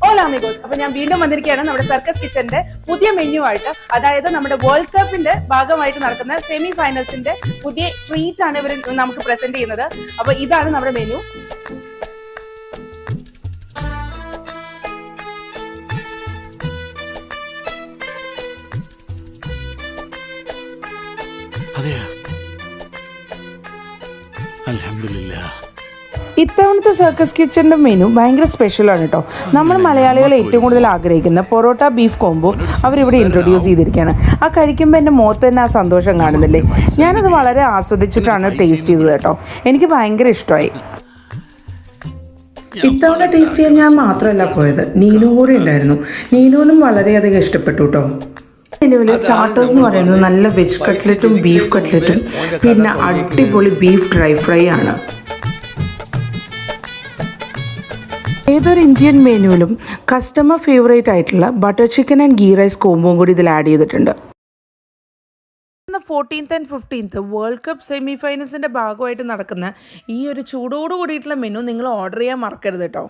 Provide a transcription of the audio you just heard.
ഹോല amigos. അപ്പൊ ഞാൻ വീണ്ടും വന്നിരിക്കുകയാണ് നമ്മുടെ സർക്കസ് കിച്ചന്റെ പുതിയ മെനു ആയിട്ട്. അതായത് നമ്മുടെ വേൾഡ് കപ്പിന്റെ ഭാഗമായിട്ട് നടക്കുന്ന സെമി ഫൈനൽസിന്റെ പുതിയ ട്രീറ്റ് ആണ് ഇവർ നമുക്ക് പ്രസന്റ് ചെയ്യുന്നത്. അപ്പൊ ഇതാണ് നമ്മുടെ മെനു. ഇത്തവണത്തെ സർക്കസ് കിച്ചൻ്റെ മെനു ഭയങ്കര സ്പെഷ്യലാണ് കേട്ടോ. നമ്മൾ മലയാളികൾ ഏറ്റവും കൂടുതൽ ആഗ്രഹിക്കുന്ന പൊറോട്ട ബീഫ് കോംബോ അവരിവിടെ ഇൻട്രൊഡ്യൂസ് ചെയ്തിരിക്കുകയാണ്. ആ കഴിക്കുമ്പോൾ എൻ്റെ മുഖത്ത് തന്നെ ആ സന്തോഷം കാണുന്നില്ലേ. ഞാനത് വളരെ ആസ്വദിച്ചിട്ടാണ് ടേസ്റ്റ് ചെയ്തത് കേട്ടോ. എനിക്ക് ഭയങ്കര ഇഷ്ടമായി. ഇത്തവണ ടേസ്റ്റ് ചെയ്യാൻ ഞാൻ മാത്രമല്ല പോയത്, നീനു കൂടെ ഉണ്ടായിരുന്നു. നീനുവിനും വളരെയധികം ഇഷ്ടപ്പെട്ടു കേട്ടോ. മെനുവിൽ സ്റ്റാർട്ടേഴ്സ് എന്ന് പറയുന്നത് നല്ല വെജ് കട്ട്ലറ്റും ബീഫ് കട്ട്ലറ്റും പിന്നെ അടിപൊളി ബീഫ് ഡ്രൈ ഫ്രൈ ആണ്. ഏതൊരു ഇന്ത്യൻ മെനുവിലും കസ്റ്റമർ ഫേവറേറ്റ് ആയിട്ടുള്ള butter chicken and ghee rice കോംബോയും കൂടി ഇതിൽ ആഡ് ചെയ്തിട്ടുണ്ട്. 14th and 15th world cup semi ഫൈനൽസിൻ്റെ ഭാഗമായിട്ട് നടക്കുന്ന ഈ ഒരു ചൂടോട് കൂടിയിട്ടുള്ള മെനു നിങ്ങൾ ഓർഡർ ചെയ്യാൻ മറക്കരുത് കേട്ടോ.